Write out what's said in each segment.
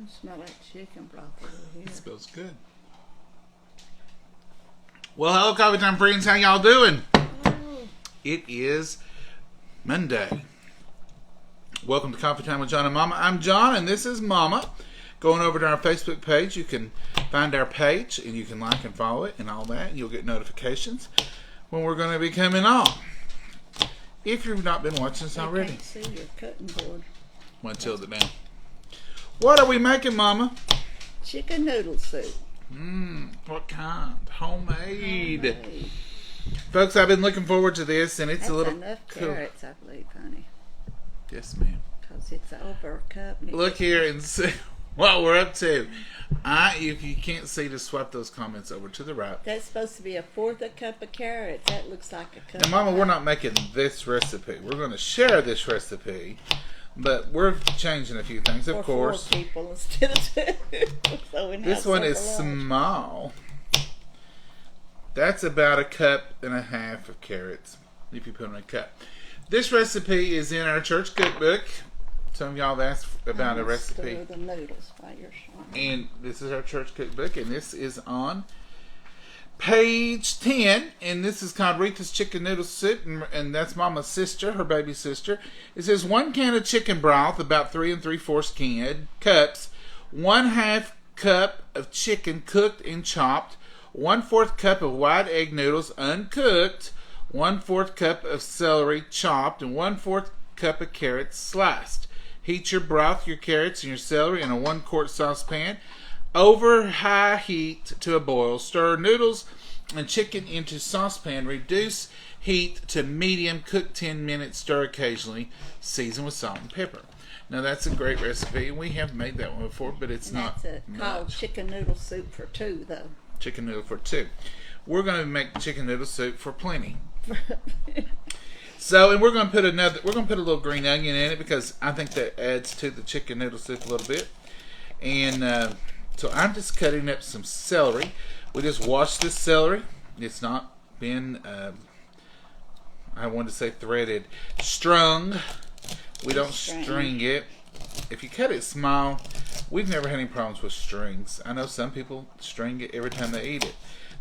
It smells like chicken broth over here. It smells good. Well, hello, Coffee Time friends. How y'all doing? Oh. It is Monday. Welcome to Coffee Time with John and Momma. I'm John, and this is Momma. Going over to our Facebook page, you can find our page, and you can like and follow it and all that. And you'll get notifications when we're going to be coming on. If you've not been watching us already. I can't see your cutting board. Want to tilt it down. What are we making, Mama? Chicken noodle soup. What kind? Homemade. Folks, I've been looking forward to this, and it's That's a little enough cool. carrots, I believe, honey. Yes, ma'am. Because it's over a cup. Look here and see what we're up to. If you can't see, just swap those comments over to the right. That's supposed to be a fourth a cup of carrots. That looks like a cup. Now, Mama, we're not making this recipe. We're going to share this recipe, but we're changing a few things, of course. 4 people instead of 2. So This one is small. That's about a cup and a half of carrots, if you put in a cup. This recipe is in our church cookbook. Some of y'all have asked about a recipe. Stir the noodles while you're showing. And this is our church cookbook, and this is on page 10, and this is called Rita's Chicken Noodle Soup, and that's Mama's sister, her baby sister. It says 1 can of chicken broth, about 3 3/4 cups, 1/2 cup of chicken cooked and chopped, 1/4 cup of white egg noodles uncooked, 1/4 cup of celery chopped, and 1/4 cup of carrots sliced. Heat your broth, your carrots, and your celery in a 1-quart saucepan over high heat to a boil. Stir noodles and chicken into saucepan. Reduce heat to medium. Cook 10 minutes. Stir occasionally. Season with salt and pepper. Now that's a great recipe, and we have made that one before, but it's not called chicken noodle soup for 2, though. Chicken noodle for 2. We're going to make chicken noodle soup for plenty. So, and we're going to put a little green onion in it because I think that adds to the chicken noodle soup a little bit. And so I'm just cutting up some celery. We just washed this celery. It's not been, I wanted to say threaded, strung. We don't string it. If you cut it small, we've never had any problems with strings. I know some people string it every time they eat it.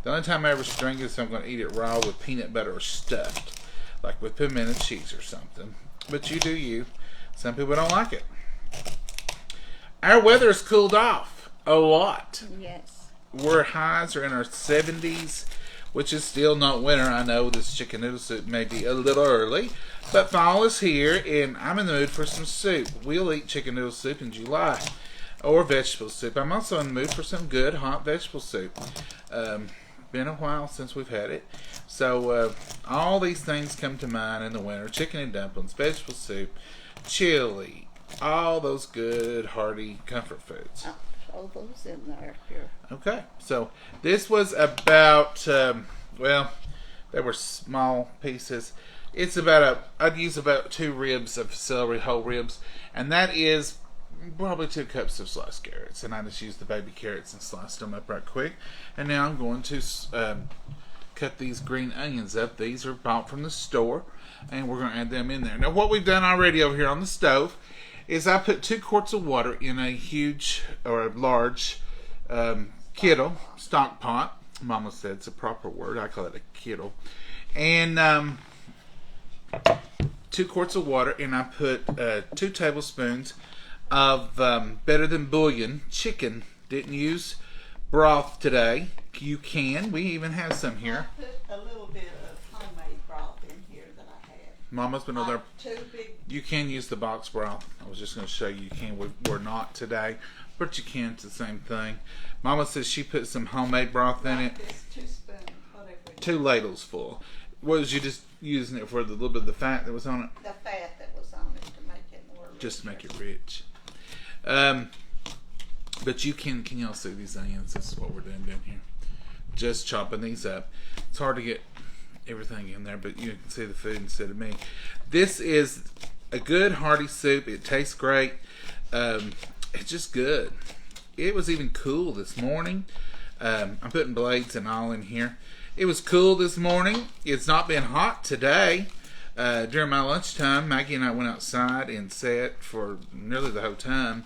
The only time I ever string it is if I'm going to eat it raw with peanut butter or stuffed, like with pimento cheese or something. But you do you. Some people don't like it. Our weather has cooled off a lot. Yes. Highs are in our 70s, which is still not winter. I know this chicken noodle soup may be a little early, but fall is here, and I'm in the mood for some soup. We'll eat chicken noodle soup in July, or vegetable soup. I'm also in the mood for some good hot vegetable soup. Been a while since we've had it, so all these things come to mind in the winter: chicken and dumplings, vegetable soup, chili, all those good hearty comfort foods. Throw those in there here. Okay, so this was about they were small pieces. It's I'd use about 2 ribs of celery, whole ribs, and that is probably 2 cups of sliced carrots, and I just used the baby carrots and sliced them up right quick. And now I'm going to cut these green onions up. These are bought from the store, and we're going to add them in there. Now what we've done already over here on the stove is I put 2 quarts of water in a huge or a large kettle, stock pot. Mama said it's a proper word. I call it a kettle. And 2 quarts of water, and I put 2 tablespoons of Better Than Bouillon chicken. Didn't use broth today. You can. We even have some here. I put a little bit of homemade broth in here that I had. Mama's been over there. 2 big. You can use the box broth. I was just going to show you can. We're not today, but you can. It's the same thing. Mama says she put some homemade broth in it. This 2 spoons, whatever. 2 ladles full. Was you just using it for the little bit of the fat that was on it? The fat that was on it to make it more rich. Just to make it rich. But you can y'all see these onions? This is what we're doing down here. Just chopping these up. It's hard to get everything in there, but you can see the food instead of me. This is a good hearty soup. It tastes great. It's just good. It was even cool this morning. I'm putting blades and all in here. It was cool this morning. It's not been hot today. During my lunchtime, Maggie and I went outside and sat for nearly the whole time.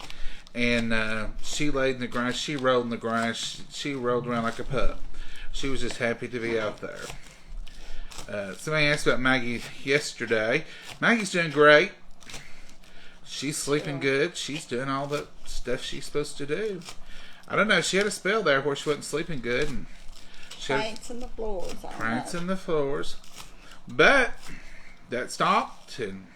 and she laid in the grass. She rolled in the grass. She rolled around like a pup. She was just happy to be out there. Somebody asked about Maggie yesterday. Maggie's doing great. She's sleeping good. She's doing all the stuff she's supposed to do. I don't know. She had a spell there where she wasn't sleeping good, and she Prancing the floors. prancing the floors. But that stopped, and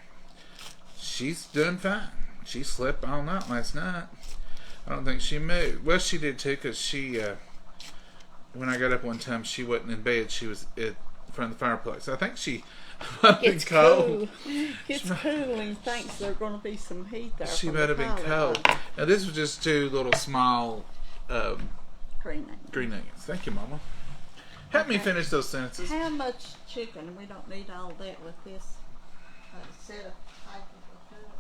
she's doing fine. She slept all night last night. I don't think she moved. Well, she did too, because she, when I got up one time, she wasn't in bed. She was in front of the fireplace. I think she It's cold. It's cool, and thanks there's going to be some heat there. She might have been cold. Now, this was just two little small Green onions. Thank you, Mama. Help me finish those sentences. How much chicken? We don't need all that with this set of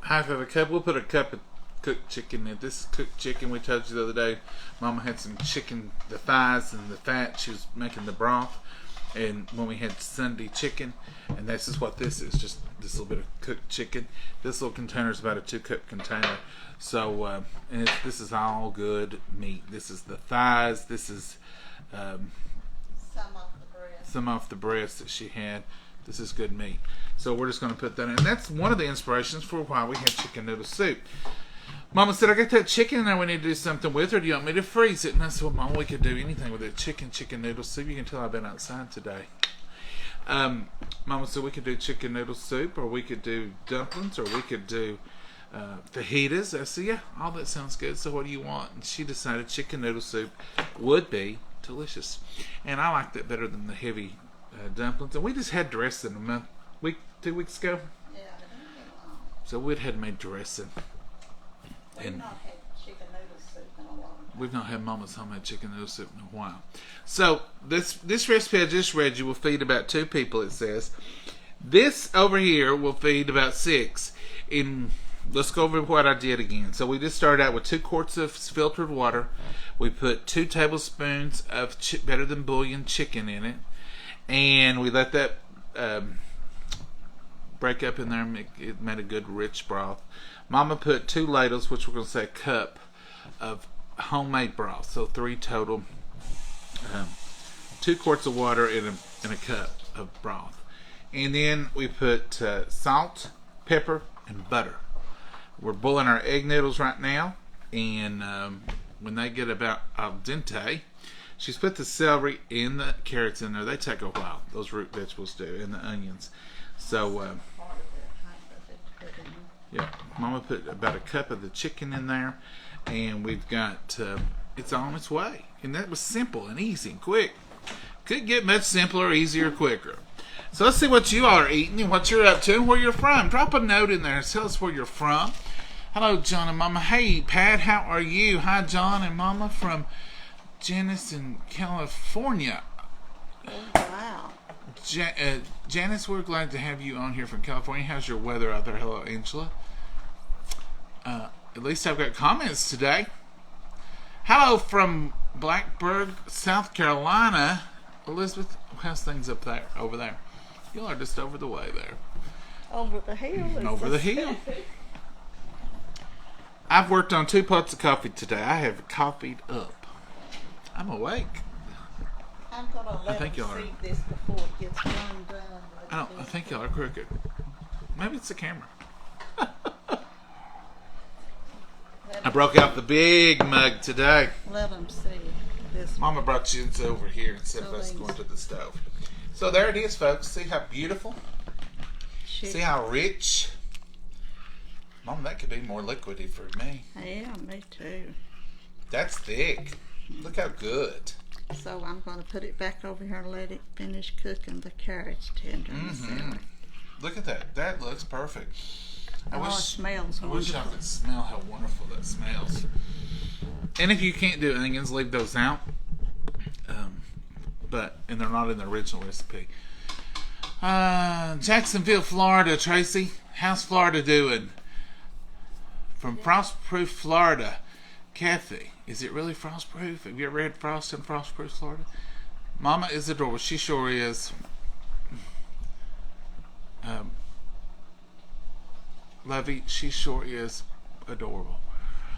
Half of a cup. We'll put a cup of cooked chicken in. This is cooked chicken. We told you the other day, Mama had some chicken, the thighs and the fat. She was making the broth. And when we had Sunday chicken, and this is what this is, just this little bit of cooked chicken. This little container is about a 2-cup container. So, and this is all good meat. This is the thighs. This is some off the breast that she had. This is good meat. So we're just going to put that in. And that's one of the inspirations for why we had chicken noodle soup. Mama said, I got that chicken and we need to do something with it. Or do you want me to freeze it? And I said, well, Mama, we could do anything with that chicken noodle soup. You can tell I've been outside today. Mama said we could do chicken noodle soup, or we could do dumplings, or we could do fajitas. I said, yeah, all that sounds good. So what do you want? And she decided chicken noodle soup would be delicious. And I like that better than the heavy dumplings. And we just had dressing a 2 weeks ago. Yeah, so we'd had made dressing. We've not had chicken noodle soup in a while. We've not had Mama's homemade chicken noodle soup in a while. So this recipe I just read you will feed about 2 people, it says. This over here will feed about 6. Let's go over what I did again. So we just started out with 2 quarts of filtered water. We put 2 tablespoons of better than bouillon chicken in it. And we let that break up in there. It made a good rich broth. Mama put 2 ladles, which we're going to say a cup, of homemade broth. So 3 total. 2 quarts of water in a cup of broth. And then we put salt, pepper, and butter. We're boiling our egg noodles right now. And when they get about al dente, she's put the celery and the carrots in there. They take a while. Those root vegetables do. And the onions. So... yeah, Mama put about a cup of the chicken in there, and we've got it's on its way. And that was simple and easy and quick. Could get much simpler, easier, quicker. So let's see what you all are eating and what you're up to and where you're from. Drop a note in there and tell us where you're from. Hello, John and Mama. Hey, Pat, how are you? Hi, John and Mama from Janice in California. Oh, wow. Janice, we're glad to have you on here from California. How's your weather out there? Hello, Angela. At least I've got comments today. Hello from Blacksburg, South Carolina. Elizabeth, how's things over there? You are just over the way there. Over the hill. Over the hill. I've worked on 2 pots of coffee today. I have coffeed up. I'm awake. I'm going to let them see this before it gets done. I think y'all are crooked. Maybe it's the camera. I broke out the big mug today. Let them see this. Mama brought you over here instead of us going to the stove. So there it is, folks. See how beautiful? See how rich? Mama, that could be more liquidy for me. Yeah, me too. That's thick. Look how good. So I'm going to put it back over here and let it finish cooking. The carrots tender and the celery. Look at that. That looks perfect. It smells wonderful. I wish I could smell how wonderful that smells. And if you can't do onions, leave those out. And they're not in the original recipe. Jacksonville, Florida, Tracy. How's Florida doing? From Frostproof, Florida, Kathy. Is it really frostproof? Have you ever had frost in Frostproof, Florida? Mama is adorable. She sure is. Lovey, she sure is adorable.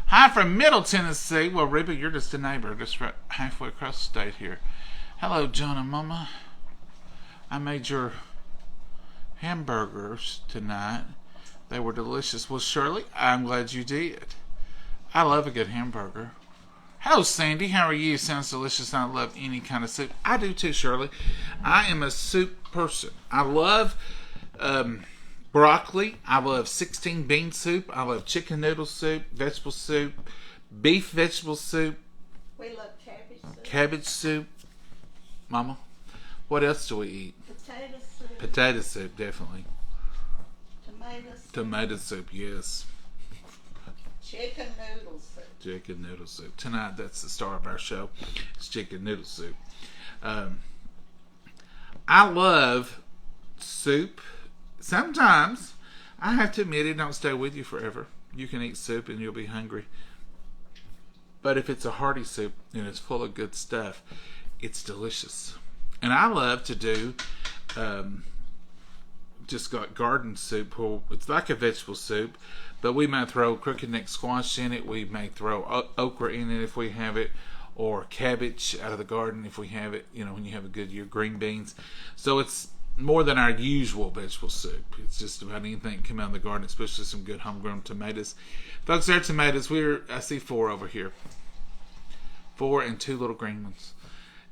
Hi from Middle Tennessee. Well, Reba, you're just a neighbor, just right halfway across the state here. Hello, John and Momma. I made your hamburgers tonight. They were delicious. Well, Shirley, I'm glad you did. I love a good hamburger. Hello, Sandy. How are you? Sounds delicious. I love any kind of soup. I do too, Shirley. I am a soup person. I love broccoli. I love 16 bean soup. I love chicken noodle soup, vegetable soup, beef vegetable soup. We love cabbage soup. Cabbage soup. Mama, what else do we eat? Potato soup. Potato soup, definitely. Tomato soup. Tomato soup, yes. Chicken noodle soup. Chicken noodle soup. Tonight, that's the star of our show. It's chicken noodle soup. I love soup. Sometimes, I have to admit, it don't stay with you forever. You can eat soup and you'll be hungry. But if it's a hearty soup and it's full of good stuff, it's delicious. And I love to do just got garden soup. It's like a vegetable soup, but we might throw crooked neck squash in it. We may throw okra in it if we have it, or cabbage out of the garden if we have it. You know, when you have a good year, green beans. So it's more than our usual vegetable soup. It's just about anything that come out of the garden, especially some good homegrown tomatoes. Folks, our tomatoes, I see 4 over here. 4 and 2 little green ones.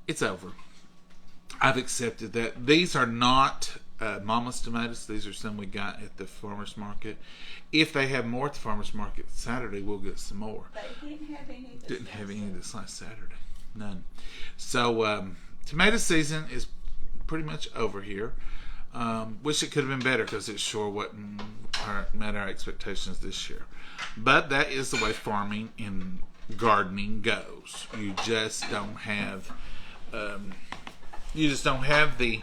It's over. I've accepted that. These are not Mama's tomatoes. These are some we got at the farmer's market. If they have more at the farmer's market Saturday, we'll get some more. They didn't have any this Didn't have any Saturday. this last Saturday. None. So, tomato season is pretty much over here. Wish it could have been better because it sure wasn't met our expectations this year. But that is the way farming and gardening goes. You just don't have the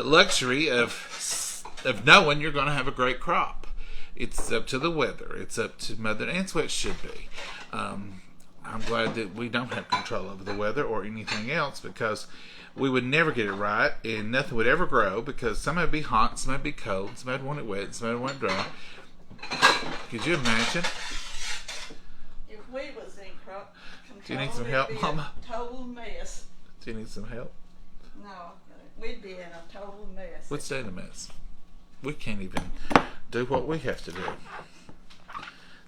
luxury of knowing you're going to have a great crop. It's up to the weather. It's up to Mother, and that's what it should be. I'm glad that we don't have control over the weather or anything else, because we would never get it right and nothing would ever grow, because some would be hot, some would be cold, some would want it wet, some would want it dry. Could you imagine? If we was in crop control, Do you need some help, it'd be Mama? a total mess. Do you need some help? No, we'd be in a total mess. What's that a mess? We can't even do what we have to do.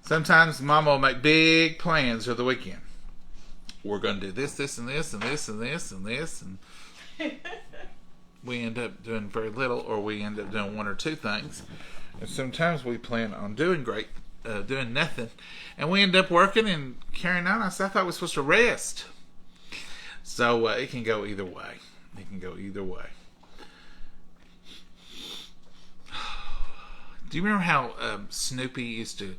Sometimes Mama will make big plans for the weekend. We're going to do this, this, and this, and this, and this, and this, and we end up doing very little, or we end up doing 1 or 2 things. And sometimes we plan on doing nothing, and we end up working and carrying on. I thought we were supposed to rest. So it can go either way. It can go either way. Do you remember how Snoopy used to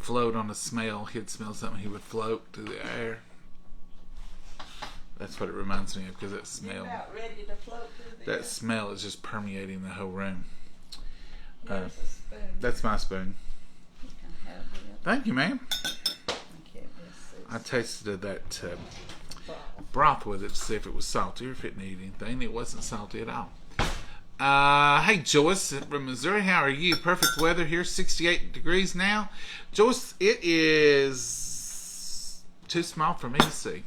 float on a smell? He'd smell something, he would float through the air. That's what it reminds me of, because that smell. You're about ready to float through the That smell is just permeating the whole room. There's a spoon. That's my spoon. You can have it. Thank you, ma'am. Okay, I tasted that broth. broth with it to see if it was salty or if it needed anything. It wasn't salty at all. Hey, Joyce from Missouri. How are you? Perfect weather here. 68 degrees now. Joyce, it is too small for me to see.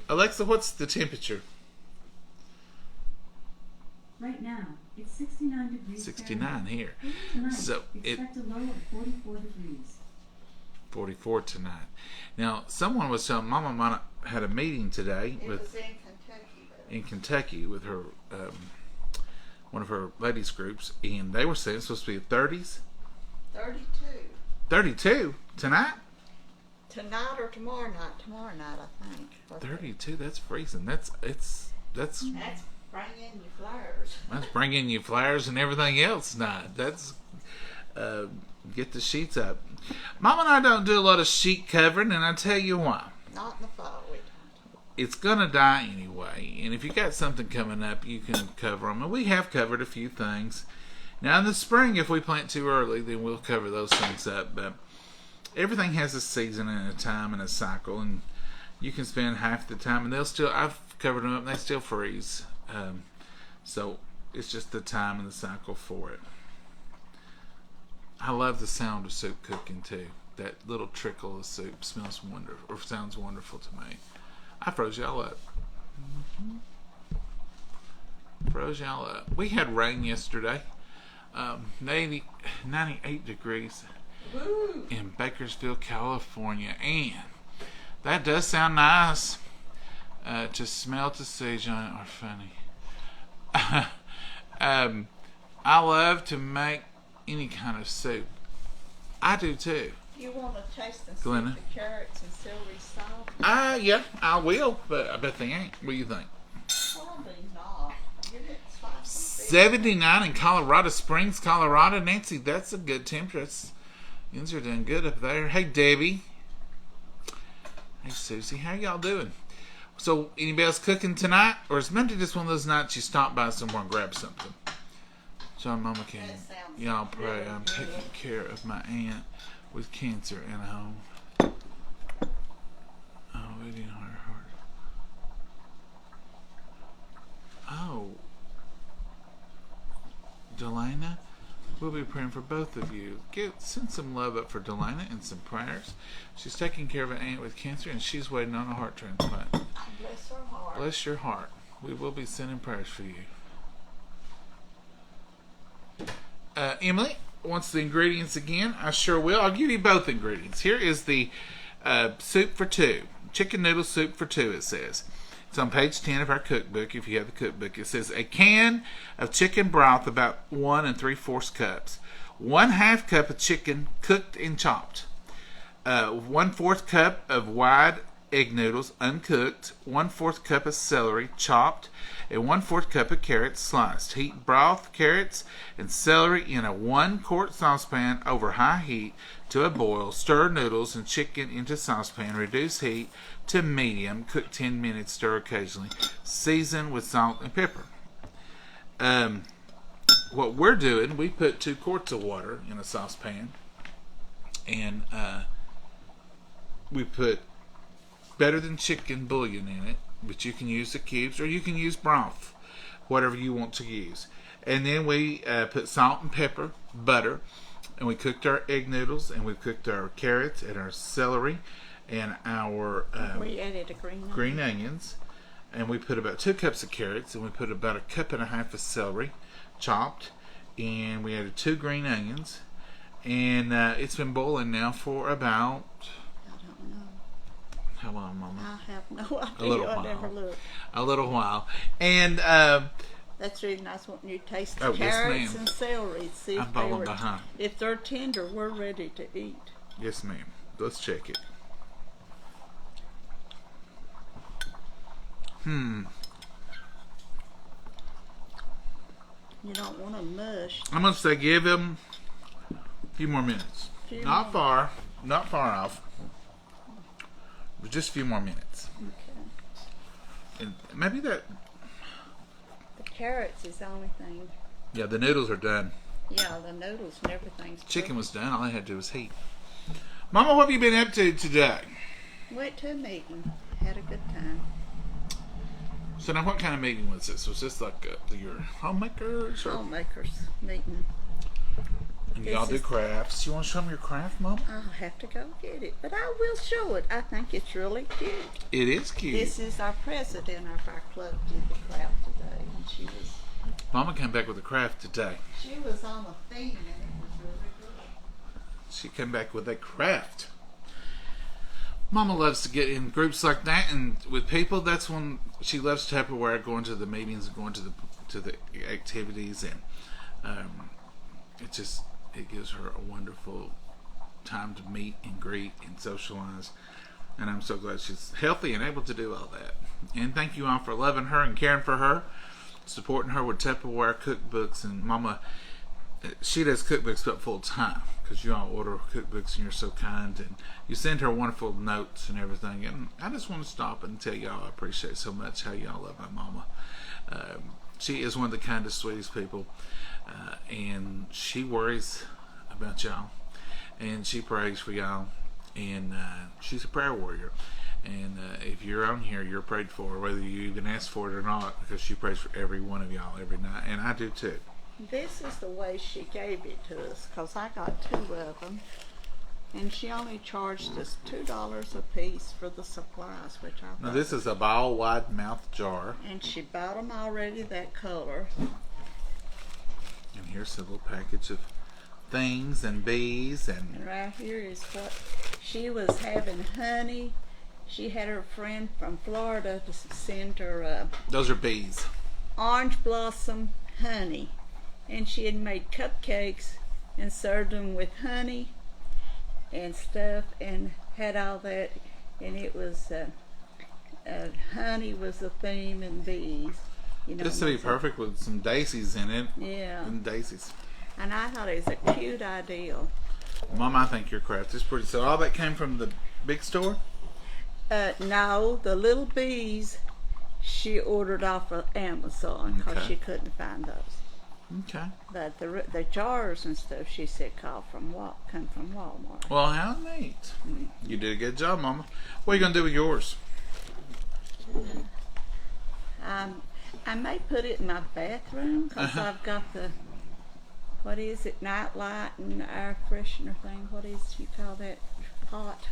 Alexa, what's the temperature? Right now, it's 69 degrees. 69 here. Tonight, So expect a low of 44 degrees. 44 tonight. Now, someone was telling Mama had a meeting today It was in Kentucky with her one of her ladies groups, and they were saying it's supposed to be the 30s. 32. 32 tonight. Tonight or tomorrow night? Tomorrow night, I think. 32. That's freezing. That's That's bringing you flowers. Let's bring in you flowers and everything else tonight. That's get the sheets up. Mama and I don't do a lot of sheet covering, and I tell you why. Not in the fall, we don't. It's gonna die anyway, and if you got something coming up, you can cover them. And we have covered a few things. Now in the spring, if we plant too early, then we'll cover those things up. But everything has a season and a time and a cycle, and you can spend half the time, and I've covered them up, and they still freeze. So it's just the time and the cycle for it. I love the sound of soup cooking too. that little trickle of soup smells wonderful, or sounds wonderful to me. I froze y'all up. Froze y'all up. We had rain yesterday. 98 degrees in Bakersfield, California, and that does sound nice. To smell, to see, John, are funny. I love to make any kind of soup. I do too. You want to taste and see Glenna? if the carrots and celery soft? Yeah, I will, but I bet they ain't. What do you think? Probably not. Give it spicy. 79 in Colorado Springs, Colorado. Nancy, that's a good temperature. Things are doing good up there. Hey, Debbie. Hey, Susie. How y'all doing? So, anybody else cooking tonight? Or is Monday just one of those nights you stop by somewhere and grab something? John and Momma, can y'all pray? I'm taking care of my aunt with cancer in a home. Oh, it didn't hurt her. Oh. Delana, we'll be praying for both of you. Send some love up for Delana and some prayers. She's taking care of an aunt with cancer, and she's waiting on a heart transplant. Bless her heart. Bless your heart. We will be sending prayers for you. Emily wants the ingredients again. I sure will. I'll give you both ingredients. Here is the soup for two. Chicken noodle soup for two, it says. It's on page 10 of our cookbook, if you have the cookbook. It says a can of chicken broth, about 1 3/4 cups. 1/2 cup of chicken cooked and chopped. 1/4 cup of wide egg noodles uncooked. 1/4 cup of celery chopped. And 1/4 cup of carrots sliced. Heat broth, carrots, and celery in a 1-quart saucepan over high heat to a boil. Stir noodles and chicken into saucepan. Reduce heat to medium. Cook 10 minutes. Stir occasionally. Season with salt and pepper. What we're doing, we put 2 quarts of water in a saucepan, and we put better than chicken bouillon in it, but you can use the cubes or you can use broth, whatever you want to use. And then we put salt and pepper, butter, and we cooked our egg noodles, and we cooked our carrots and our celery and our we added a green onions, and we put about 2 cups of carrots, and we put about 1.5 cups of celery chopped, and we added 2 green onions, and it's been boiling now for about, I don't know. how long, Mama? I have no idea. A little I while. never looked. A little while. And That's the reason I was wanting you to taste the Oh, yes, carrots ma'am. and celery. See if I'm they falling were, behind. if they're tender, we're ready to eat. Yes, ma'am. Let's check it. You don't want to mush. I'm going to say give them a few more minutes. Not far off. But just a few more minutes. Okay. And maybe that, The carrots is the only thing. yeah, the noodles are done. Yeah, the noodles and everything's Chicken cooked. was done. All I had to do was heat. Mama, what have you been up to today? Went to a meeting. Had a good time. So now, what kind of meeting was this? Was this like your homemakers? Or, Homemakers meeting. and y'all this do is- crafts. You want to show them your craft, Mama? I'll have to go get it, but I will show it. I think it's really cute. It is cute. This is our president of our club did the craft today, and Mama came back with a craft today. she was on a theme, and it was really good. She came back with a craft. Mama loves to get in groups like that, and with people. That's when she loves Tupperware, going to the meetings and going to the activities, and it gives her a wonderful time to meet and greet and socialize. And I'm so glad she's healthy and able to do all that. And thank you all for loving her and caring for her, supporting her with Tupperware cookbooks. And Mama, she does cookbooks but full time, because you all order cookbooks and you're so kind, and you send her wonderful notes and everything. And I just want to stop and tell y'all I appreciate so much how y'all love my Mama. She is one of the kindest, sweetest people, and she worries about y'all, and she prays for y'all, and she's a prayer warrior. And if you're on here, you're prayed for, whether you even ask for it or not, because she prays for every one of y'all every night, and I do too. This is the way she gave it to us, because I got 2 of them. And she only charged us $2 a piece for the supplies, which I Now thought. this is a ball wide mouth jar. And she bought them already that color. And here's a little package of things and bees And and right here is what she was having honey. She had her friend from Florida to send her those are bees. orange blossom honey. And she had made cupcakes and served them with honey and stuff and had all that. And it was honey was the theme and bees. You know, This would be perfect with some daisies in it. Yeah. And daisies. And I thought it was a cute idea. Mom, I think your craft is pretty. So all that came from the big store? No, the little bees she ordered off of Amazon because Okay. she couldn't find those. Okay. But the jars and stuff she said come from Walmart. Well, how neat. You did a good job, Mama. What are you going to do with yours? I may put it in my bathroom because I've got the, what is it, night light and air freshener thing. What is you call that pot?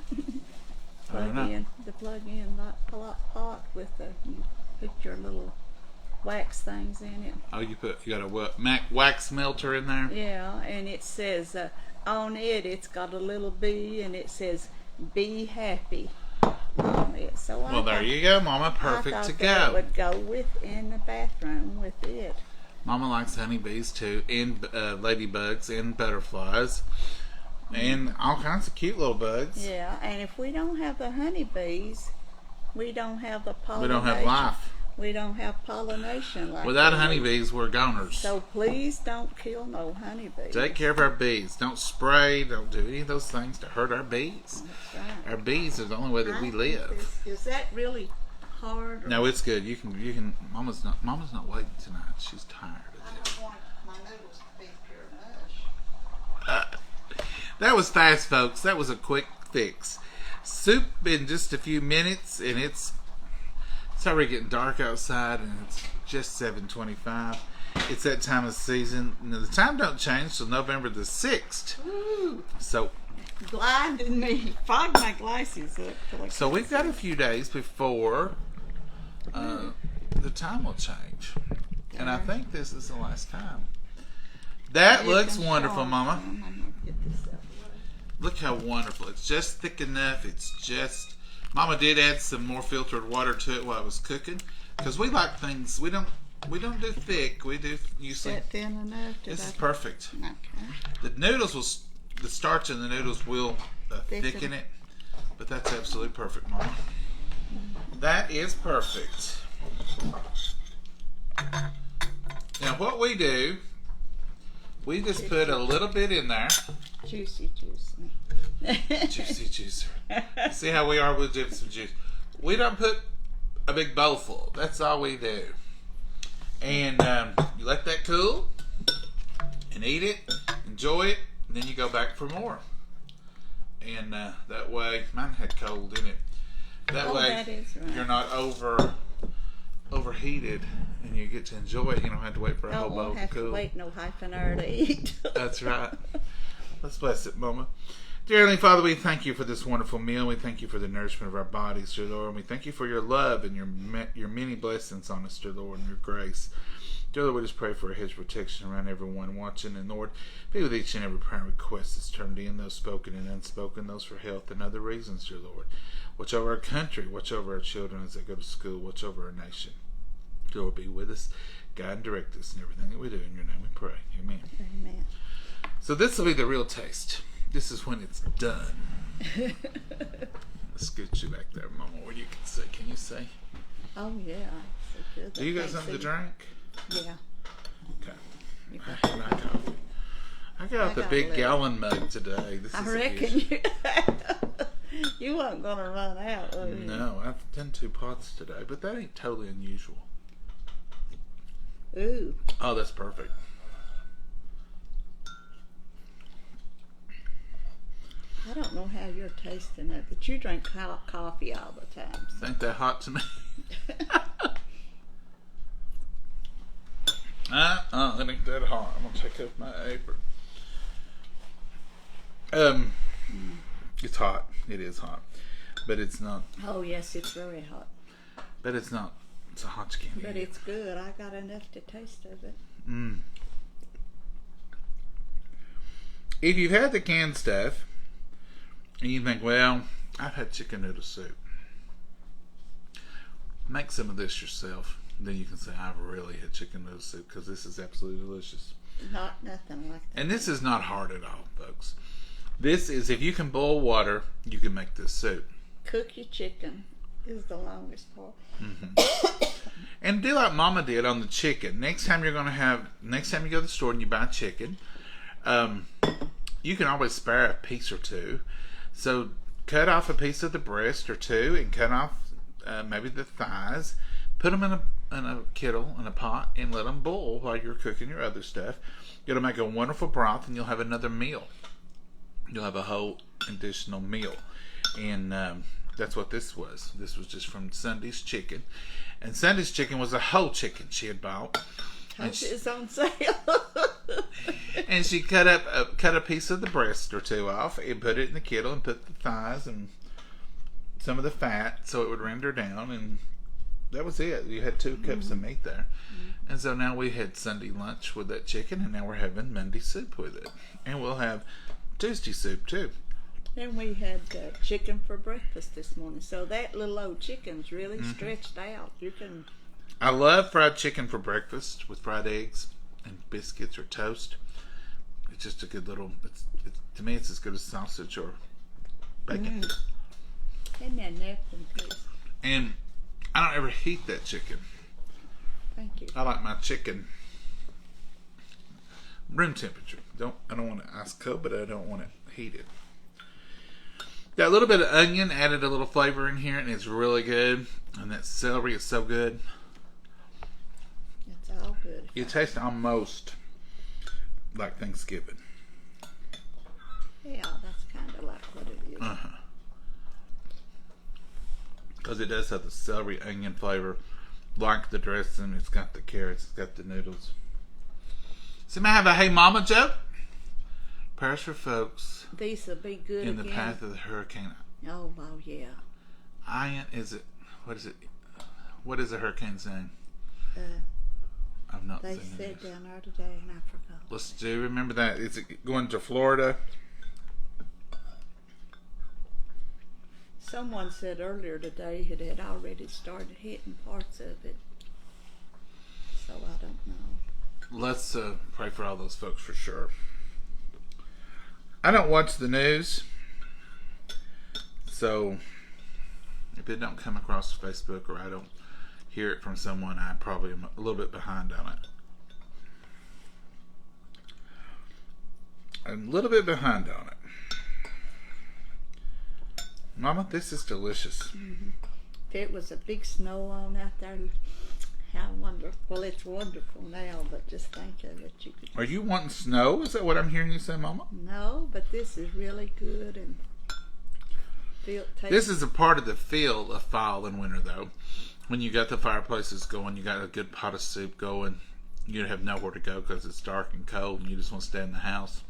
I don't know. The plug-in pot with the, you put your little wax things in it. Oh, you got a wax melter in there? Yeah, and it says on it, it's got a little bee, and it says "Be happy" on it. So Well, there you go, Mama. Perfect to that go. would go with in the bathroom with it. Mama likes honeybees too, and ladybugs, and butterflies, and all kinds of cute little bugs. Yeah, and if we don't have the honeybees, we don't have the pollination. We don't have life. We don't have pollination like Without that. honeybees, we're goners. So please don't kill no honeybees. Take care of our bees. Don't spray. Don't do any of those things to hurt our bees. That's right. Our bees are the only way that we live. Is that really hard? Or No, it's good. You can. Mama's not waiting tonight. She's tired I of it. don't want my noodles to be pure mush. That was fast, folks. That was a quick fix. Soup in just a few minutes, and it's already getting dark outside, and it's just 7:25. It's that time of season. Now, the time don't change till November the 6th. Ooh, So blinding me. Fog my glasses up. till I So can't we've got see. a few days before the time will change. And I think this is the last time. That You looks can wonderful, show Mama. them. I'm gonna get this up. Look how wonderful. It's just thick enough. It's just... Mama did add some more filtered water to it while it was cooking. Because we like things... We don't do thick. We do Is usually... that thin enough? This is perfect. Okay. The noodles will... The starch in the noodles will thicken it. But that's absolutely perfect, Mama. That is perfect. Now what we do, we just put a little bit in there. Juicy. Juicy juicer. See how we are with some juice. We don't put a big bowl full. That's all we do. And you let that cool and eat it, enjoy it, and then you go back for more. And that way, mine had cold in it. That way, that is right. you're not overheated, and you get to enjoy it. You don't have to wait for a whole bowl Don't to have cool. to wait no half an hour to eat. That's right. Let's bless it, Mama. Dear Heavenly Father, we thank you for this wonderful meal. We thank you for the nourishment of our bodies, dear Lord. And we thank you for your love and your many blessings on us, dear Lord, and your grace. Dear Lord, we just pray for His protection around everyone watching. And Lord, be with each and every prayer request that's turned in, those spoken and unspoken, those for health and other reasons, dear Lord. Watch over our country. Watch over our children as they go to school. Watch over our nation. Dear Lord, be with us. Guide and direct us in everything that we do. In your name we pray. Amen. Amen. So this will be the real taste. This is when it's done. Let's scoot you back there, Mama, where you can see. Can you see? Oh yeah. So good. Do you got something to drink? Yeah. Okay. You I got coffee. I got the got a big little. gallon mug today. This I is reckon you weren't gonna run out. Were you? No, I've done 2 pots today, but that ain't totally unusual. Ooh. Oh, that's perfect. I don't know how you're tasting it, but you drink hot coffee all the time. Ain't that hot to me? It ain't that hot. I'm gonna take off my apron. It's hot. It is hot. But it's not. Oh yes, it's very hot. But it's not. It's a hot chicken. But it's good. I got enough to taste of it. Mm. If you've had the canned stuff and you think, well, I've had chicken noodle soup, make some of this yourself. Then you can say, I've really had chicken noodle soup, because this is absolutely delicious. Not nothing like that. And this is not hard at all, folks. This is, if you can boil water, you can make this soup. Cook your chicken is the longest part. And do like Mama did on the chicken. Next time you go to the store and you buy chicken, you can always spare a piece or two. So cut off a piece of the breast or two, and cut off maybe the thighs. Put them in a kettle, in a pot, and let them boil while you're cooking your other stuff. It'll make a wonderful broth, and you'll have another meal. You'll have a whole additional meal. And that's what this was. This was just from Sunday's chicken. And Sunday's chicken was a whole chicken she had bought. And It's on sale. and she cut a piece of the breast or two off and put it in the kettle and put the thighs and some of the fat so it would render down, and that was it. You had 2 cups of meat there. And so now we had Sunday lunch with that chicken, and now we're having Monday soup with it. And we'll have Tuesday soup too. Then we had chicken for breakfast this morning. So that little old chicken's really stretched out. You can. I love fried chicken for breakfast with fried eggs and biscuits or toast. It's just a good little. To me, it's as good as sausage or bacon. Hand me a napkin, please. And I don't ever heat that chicken. Thank you. I like my chicken room temperature. I don't want it ice cold, but I don't want it heated. Got a little bit of onion, added a little flavor in here, and it's really good. And that celery is so good. It's all good. It tastes almost like Thanksgiving. Yeah, that's kind of like what it is. Because it does have the celery onion flavor, like the dressing. It's got the carrots, it's got the noodles. Somebody have a Hey Mama joke? Prayers for folks These will be good in again. the path of the hurricane. Oh, wow, yeah. What is the hurricane's name? I've not They seen said it. down there today, and I forgot. Let's do. Remember that? Is it going to Florida? Someone said earlier today it had already started hitting parts of it. So I don't know. Let's pray for all those folks for sure. I don't watch the news, so if it don't come across Facebook or I don't hear it from someone, I probably am a little bit behind on it. I'm a little bit behind on it. Mama, this is delicious. If it was a big snow on out there, how wonderful. Well, it's wonderful now, but just think of it. You could. Are you wanting snow? Is that what I'm hearing you say, Mama? No, but this is really good and This is a part of the feel of fall and winter, though. When you got the fireplaces going, you got a good pot of soup going, you have nowhere to go because it's dark and cold and you just want to stay in the house.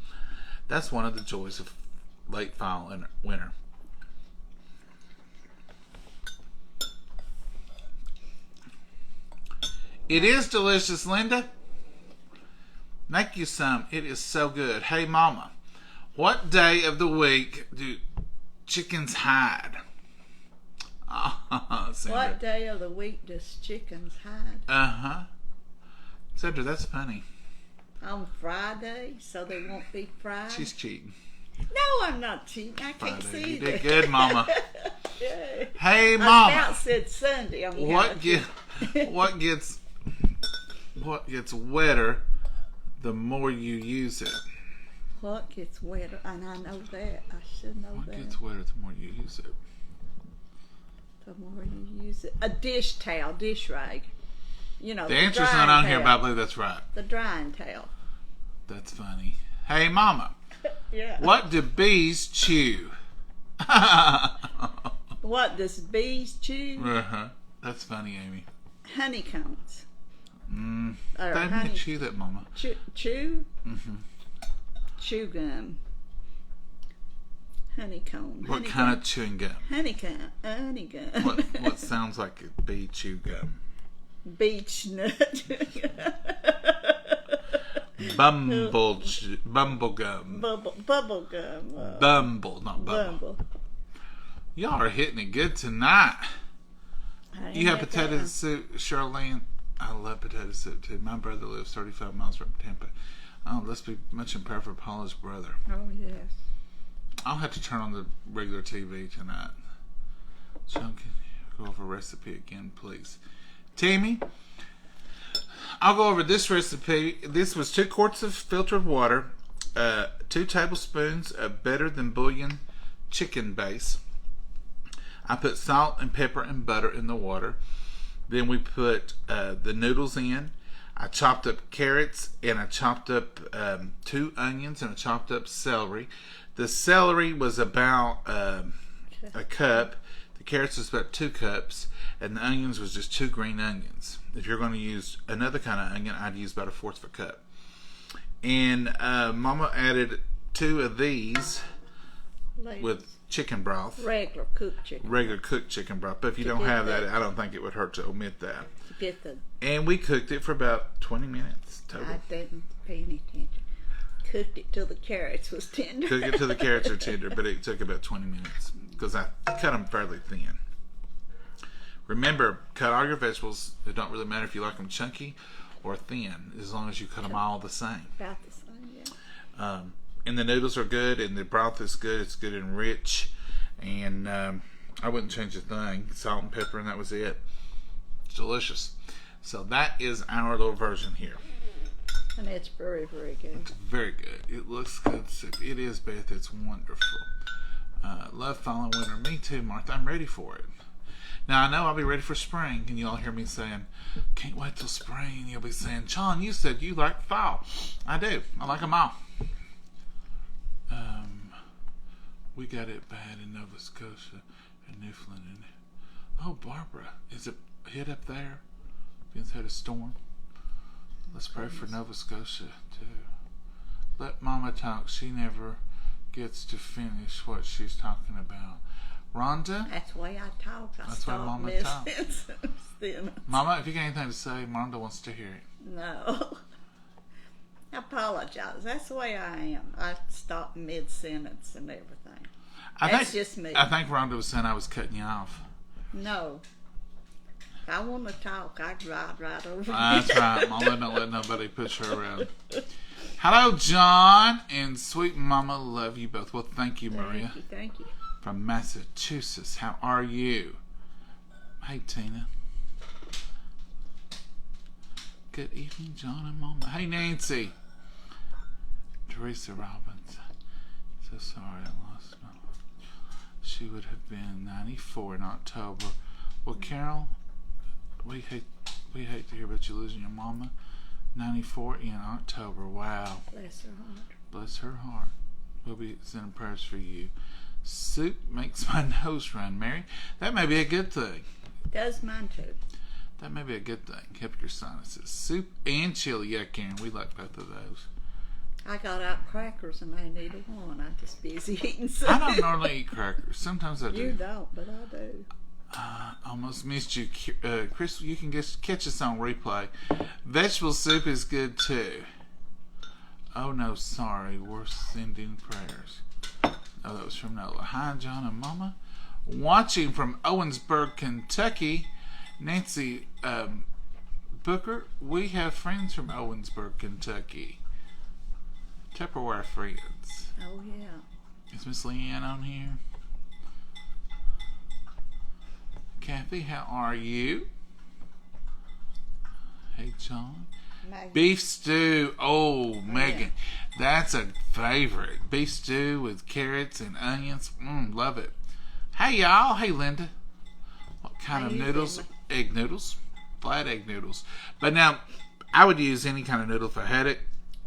That's one of the joys of late fall and winter. It is delicious, Linda. Make you some. It is so good. Hey, Mama, what day of the week do chickens hide? What day of the week does chickens hide? Sandra, that's funny. On Friday, so they won't be fried. She's cheating. No, I'm not cheating. I can't Friday. see You that. did good, Mama. Yeah. Hey, I Mama. about said Sunday. What gets wetter the more you use it? What gets wetter? And I know that. I should know What that. gets wetter the more you use it? The more you use it. A dish towel, dish rag. You know, The the answer's not drying on here, towel. but I believe that's right. The drying towel. That's funny. Hey, Mama. Yeah. What do bees chew? What does bees chew? That's funny, Amy. Honeycombs. Or They honey. may chew that, Mama. Chew? Chew gum. honeycomb. What kind of chewing gum? Honeycomb. What sounds like it be chew gum? Beech nut. Bumble gum. Bubble gum. Bumble, not bubble. Bumble. Y'all are hitting it good tonight. I You have ain't potato got soup, Charlene. I love potato soup too. My brother lives 35 miles from Tampa. Oh, let's be much in prayer for Paula's brother. one. Oh, yes. I'll have to turn on the regular TV tonight. John, can you go over a recipe again, please? Tammy, I'll go over this recipe. This was 2 quarts of filtered water, 2 tablespoons of better than bouillon chicken base. I put salt and pepper and butter in the water. Then we put the noodles in. I chopped up carrots and I chopped up 2 onions and I chopped up celery. The celery was about a cup. The carrots was about 2 cups. And the onions was just 2 green onions. If you're going to use another kind of onion, I'd use about 1/4 of a cup. And Mama added 2 of these with chicken broth. Regular cooked chicken. Regular cooked chicken broth. But if you don't have that, I don't think it would hurt to omit that. To get the, And we cooked it for about 20 minutes total. I didn't pay any attention. Cooked it till the carrots was tender. Cook it till the carrots are tender, but it took about 20 minutes because I cut them fairly thin. Remember, cut all your vegetables. It don't really matter if you like them chunky or thin, as long as you cut them all the same. About the same, yeah. And the noodles are good, and the broth is good. It's good and rich, and I wouldn't change a thing. Salt and pepper, and that was it. It's delicious. So that is our little version here. And it's very, very good. It's very good. It looks good soup. It is, Beth. It's wonderful. Love following winter. Me too, Martha. I'm ready for it. Now, I know I'll be ready for spring, and you'll hear me saying, can't wait till spring. You'll be saying, John, you said you like fall. I do. I like them all. We got it bad in Nova Scotia and Newfoundland. Oh, Barbara, is it hit up there? Being had a storm? Let's pray for Nova Scotia, too. Let Mama talk. She never gets to finish what she's talking about. Rhonda? That's the way I talk. That's why Mama talks. Mama, if you got anything to say, Rhonda wants to hear it. No. I apologize. That's the way I am. I stop mid-sentence and everything. That's just me. I think Rhonda was saying I was cutting you off. No. If I want to talk, I drive right over That's right. Mama don't let nobody push her around. Hello, John and sweet Mama. Love you both. Well, thank you, Maria. Thank you. From Massachusetts. How are you? Hey, Tina. Good evening, John and Mama. Hey, Nancy. Teresa Robbins. So sorry I lost my... She would have been 94 in October. Well, Carol, we hate to hear about you losing your mama. 94 in October. Wow. Bless her heart. Bless her heart. We'll be sending prayers for you. Soup makes my nose run, Mary. That may be a good thing. Does mine too. That may be a good thing. Help your sinuses. Soup and chili. Yeah, Karen, we like both of those. I got out crackers and I need one. I'm just busy eating soup. I don't normally eat crackers. Sometimes I do. You don't, but I do. Almost missed you. Chris, you can just catch us on replay. Vegetable soup is good too. Oh no, sorry. We're sending prayers. Oh, that was from Nola. Hi, John and Mama. Watching from Owensburg, Kentucky. Nancy Booker, we have friends from Owensburg, Kentucky. Tupperware friends. Oh, yeah. Is Miss Leanne on here? Kathy, how are you? Hey, John. Megan. Beef stew. Oh, Yeah. Megan. That's a favorite. Beef stew with carrots and onions. Love it. Hey, y'all. Hey, Linda. What kind of noodles? Egg noodles. Flat egg noodles. But now, I would use any kind of noodle if I had it.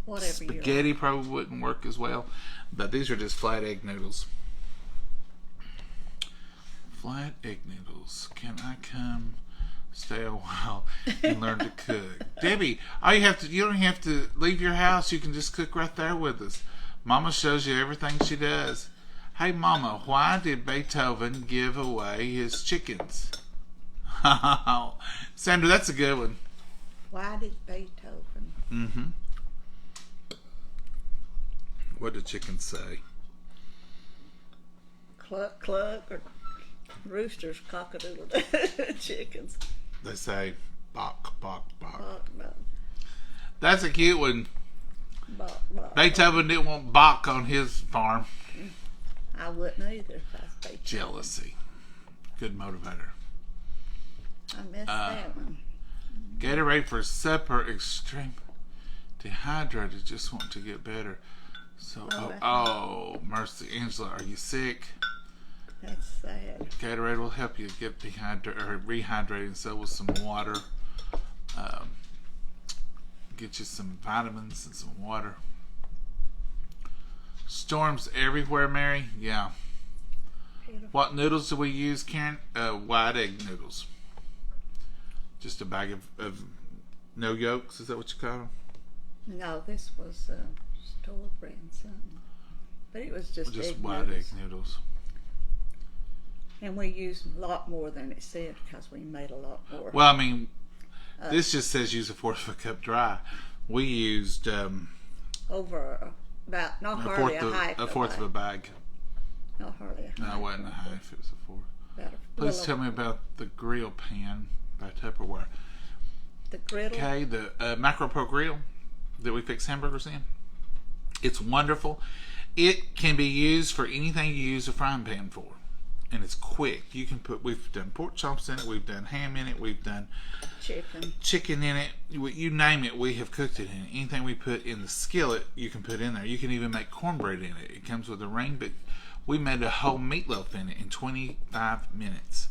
Whatever Spaghetti probably wouldn't work as well. But these are just flat egg noodles. Flat egg noodles. Can I come stay a while and learn to cook? Debbie, you don't have to leave your house. You can just cook right there with us. Mama shows you everything she does. Hey, Mama, why did Beethoven give away his chickens? Sandra, that's a good one. Why did Beethoven? Mm-hmm. What did chickens say? Cluck, cluck, or roosters, cock-a-doodle chickens. They say bok, bok, bok. Bok, bok, That's a cute one. bok, bok. Beethoven didn't want bok on his farm. I wouldn't either if I was Beethoven. Jealousy. Good motivator. I missed that one. Gatorade for supper. Extreme dehydrated. Just want to get better. So, mercy, Angela, are you sick? That's sad. Gatorade will help you get rehydrated, and so will some water. Get you some vitamins and some water. Storms everywhere, Mary. Yeah. Beautiful. What noodles do we use, Karen? White egg noodles. Just a bag of no yolks. Is that what you call them? No, this was store brand something. But it was just white egg noodles. And we used a lot more than it said because we made a lot more. Well, I mean, this just says use a fourth of a cup dry. We used over about not hardly a fourth of a bag. Not hardly a half. No, it wasn't a half. It was a fourth. About Please tell me about the grill pan by Tupperware. The griddle. Okay, the Macro Pro grill that we fix hamburgers in. It's wonderful. It can be used for anything you use a frying pan for, and it's quick. You can we've done pork chops in it, we've done ham in it, we've done chicken in it. You name it, we have cooked it in. Anything we put in the skillet, you can put in there. You can even make cornbread in it. It comes with a ring, but we made a whole meatloaf in it in 25 minutes,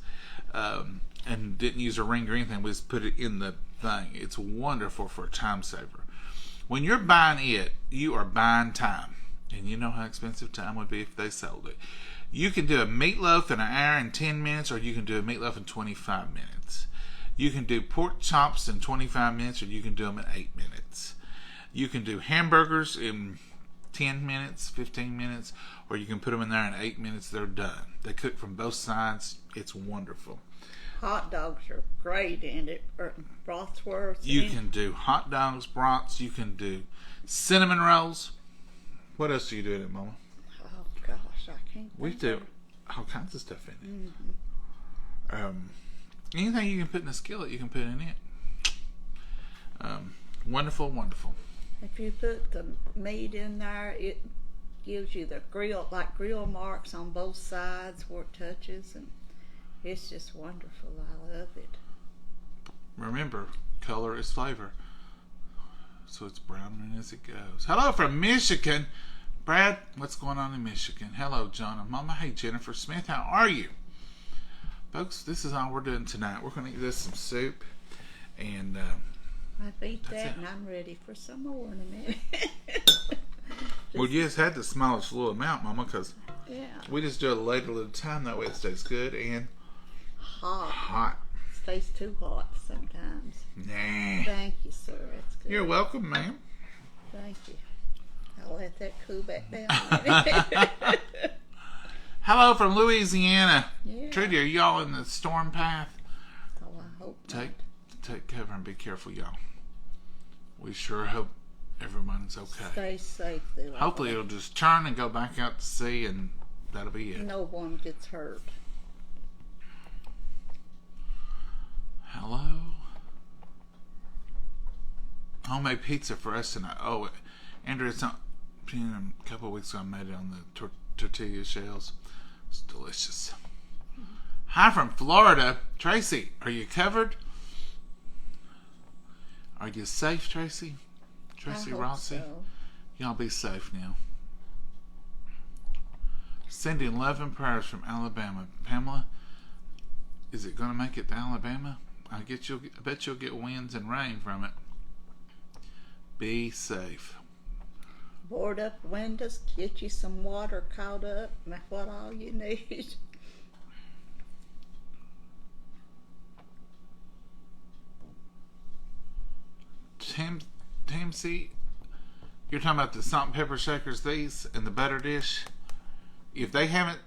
and didn't use a ring or anything. We just put it in the thing. It's wonderful for a time saver. When you're buying it, you are buying time. And you know how expensive time would be if they sold it. You can do a meatloaf in an hour and 10 minutes, or you can do a meatloaf in 25 minutes. You can do pork chops in 25 minutes, or you can do them in 8 minutes. You can do hamburgers in 10 minutes, 15 minutes, or you can put them in there in 8 minutes. They're done. They cook from both sides. It's wonderful. Hot dogs are great in it, or bratwurst. You can do hot dogs, brats. You can do cinnamon rolls. What else do you do in it, Mama? Oh gosh, I can't. We do all kinds of stuff in it. Anything you can put in a skillet, you can put in it. Wonderful, wonderful. If you put the meat in there, it gives you the grill marks on both sides where it touches, and it's just wonderful. I love it. Remember, color is flavor. So it's browning as it goes. Hello from Michigan. Brad, what's going on in Michigan? Hello, John and Momma. Hey, Jennifer Smith, how are you? Folks, this is all we're doing tonight. We're going to eat this some soup. And I beat that, and I'm ready for some more in a minute. well, you just had the smallest little amount, Mama, because we just do it a ladle at a time. That way it stays good and hot. Stays too hot sometimes. Nah. Thank you, sir. That's good. You're welcome, ma'am. Thank you. I'll let that cool back down a minute. Hello from Louisiana. Yeah. Trudy, are y'all in the storm path? Oh, I hope Take cover and be careful, y'all. We sure hope everyone's okay. Stay safe. Hopefully it'll just turn and go back out to sea, and that'll be it. No one gets hurt. Hello. Homemade pizza for us tonight. Oh, Andrew, it's not. A couple of weeks ago, I made it on the tortilla shells. It's delicious. Hi from Florida. Tracy, are you covered? Are you safe, Tracy? Tracy Rossi? So. Y'all be safe now. Sending love and prayers from Alabama. Pamela, is it going to make it to Alabama? I bet you'll get winds and rain from it. Be safe. Board up windows, get you some water caught up, and that's what all you need. Tamsy, you're talking about the salt and pepper shakers, these, and the butter dish? if they haven't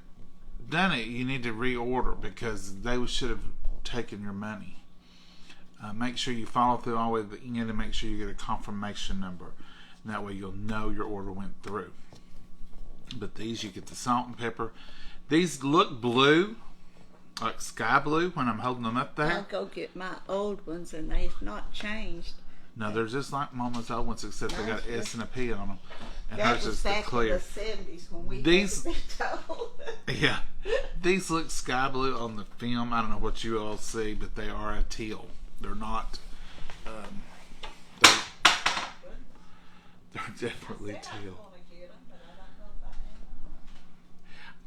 done it, you need to reorder because they should have taken your money. Make sure you follow through all the way to the end and make sure you get a confirmation number. And that way you'll know your order went through. But these, you get the salt and pepper. These look blue, like sky blue when I'm holding them up there. I'll go get my old ones, and they've not changed. No, they're just like Mama's old ones, except they got an S and a P on them. And That hers was is the back clear. in the 70s when we These- had been told. Yeah. These look sky blue on the film. I don't know what you all see, but they are a teal. They're not. They're definitely teal.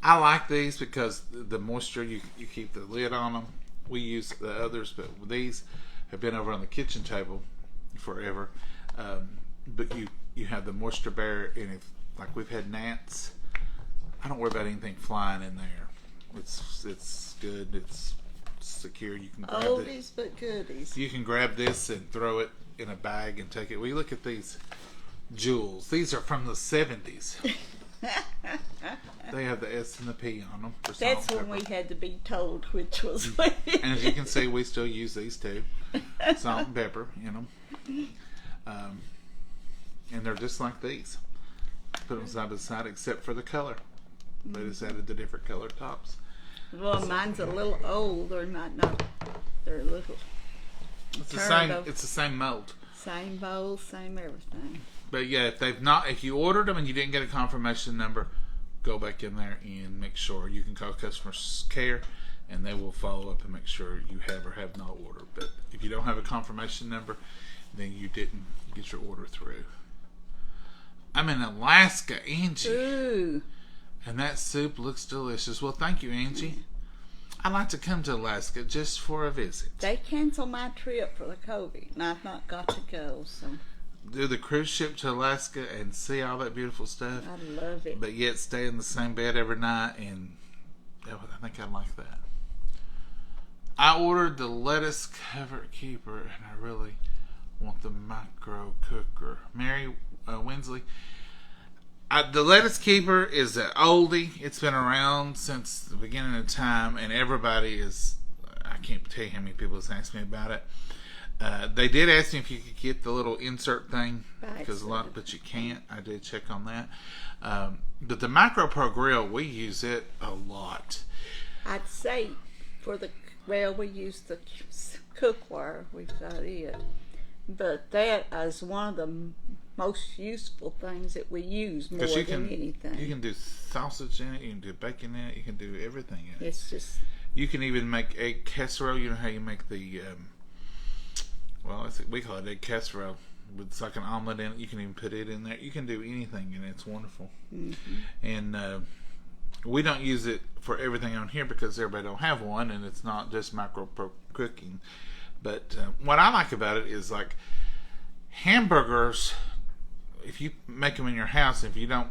I like these because the moisture, you keep the lid on them. We use the others, but these have been over on the kitchen table forever. But you have the moisture barrier, and if like we've had gnats, I don't worry about anything flying in there. It's good. It's secure. You can grab it. Oldies but goodies. You can grab this and throw it in a bag and take it. We look at these jewels. These are from the 70s. They have the S and the P on them. For salt That's and when pepper. we had to be told which was which. And as you can see, we still use these too. Salt and pepper in them. And they're just like these. Put them side by side except for the color. They just added the different color tops. Well, mine's a little old, or might not. They're a little It's the Turned same. over. It's the same mold. same bowl, same everything. But yeah, if you ordered them and you didn't get a confirmation number, go back in there and make sure. You can call customer care, and they will follow up and make sure you have or have not ordered. But if you don't have a confirmation number, then you didn't get your order through. I'm in Alaska, Angie, Ooh, and that soup looks delicious. Well, thank you, Angie. I'd like to come to Alaska just for a visit. they canceled my trip for the COVID, and I've not got to go, so Do the cruise ship to Alaska and see all that beautiful stuff, I love it. but yet stay in the same bed every night, and I think I'd like that. I ordered the lettuce cover keeper, and I really want the micro cooker. Mary Winsley, the lettuce keeper is an oldie. It's been around since the beginning of time, and everybody is, I can't tell you how many people have asked me about it. They did ask me if you could get the little insert thing, because but you can't. I did check on that. But the Micro Pro Grill, we use it a lot. I'd say we use the cookware. We've got it, but that is one of the most useful things that we use more than anything. You can do sausage in it. You can do bacon in it. You can do everything in it. It's just You can even make egg casserole. You know how you make the we call it egg casserole. It's like an omelet in it. You can even put it in there. You can do anything, and it's wonderful. Mm-hmm. And we don't use it for everything on here because everybody don't have one, and it's not just micro pro cooking. But what I like about it is like hamburgers. If you make them in your house, if you don't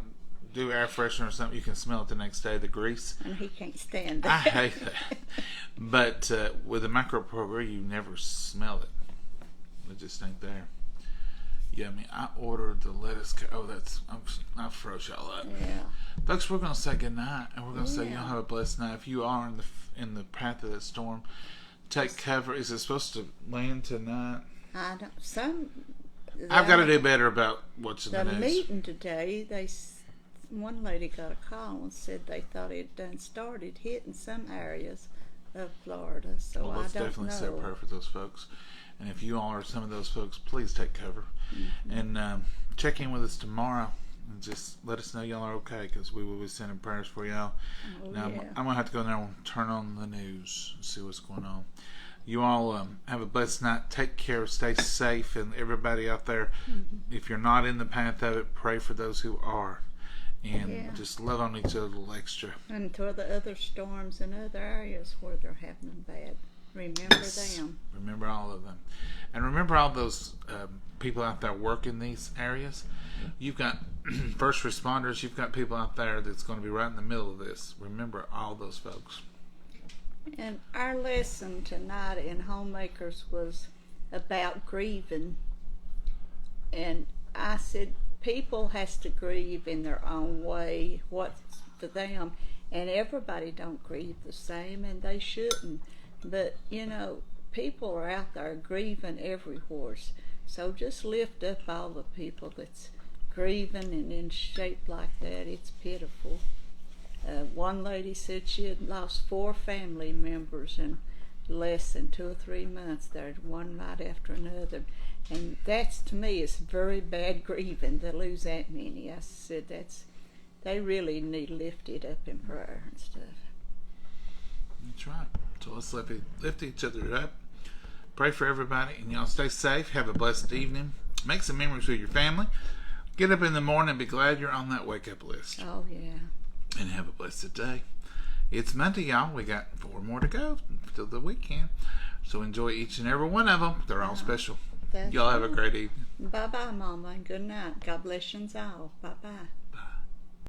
do air freshener or something, you can smell it the next day. The grease. and he can't stand it. I hate that. But with the micro pro grill, you never smell it. It just ain't there. Yeah, I mean, I ordered the lettuce. I froze y'all up. Yeah. Folks, we're gonna say goodnight, and we're gonna say Yeah. y'all have a blessed night. If you are in the path of that storm, take cover. Is it supposed to land tonight? I don't. I've got to do better about what's in the The news. meeting today, one lady got a call and said they thought it done started hitting some areas of Florida. So Well, let's I don't definitely know. say a prayer for those folks. And if you all are some of those folks, please take cover. Mm-hmm. And check in with us tomorrow. And just let us know y'all are okay, because we will be sending prayers for y'all. Oh, Now, yeah. I'm going to have to go in there and turn on the news and see what's going on. You all have a blessed night. Take care. Stay safe. And everybody out there, if you're not in the path of it, pray for those who are. And just love on each other a little extra. And for the other storms in other areas where they're having them bad, remember them. Remember all of them. And remember all those people out there working these areas. You've got first responders. You've got people out there that's going to be right in the middle of this. Remember all those folks. And our lesson tonight in Homemakers was about grieving. And I said, people has to grieve in their own way. What for them. And everybody don't grieve the same, and they shouldn't. But, you know, people are out there grieving everywhere. So just lift up all the people that's grieving and in shape like that. It's pitiful. One lady said she had lost 4 family members in less than 2 or 3 months. There, one right after another. And that's, to me, is very bad grieving to lose that many. I said they really need lifted up in prayer and stuff. That's right. So let's lift each other up. Pray for everybody, and y'all stay safe. Have a blessed evening. Make some memories with your family. Get up in the morning and be glad you're on that wake-up list. Oh, yeah. And have a blessed day. It's Monday, y'all. We got 4 more to go till the weekend. So enjoy each and every one of them. They're all special. Y'all have a great evening. Bye-bye, Mama, and good night. God bless you all. Bye-bye.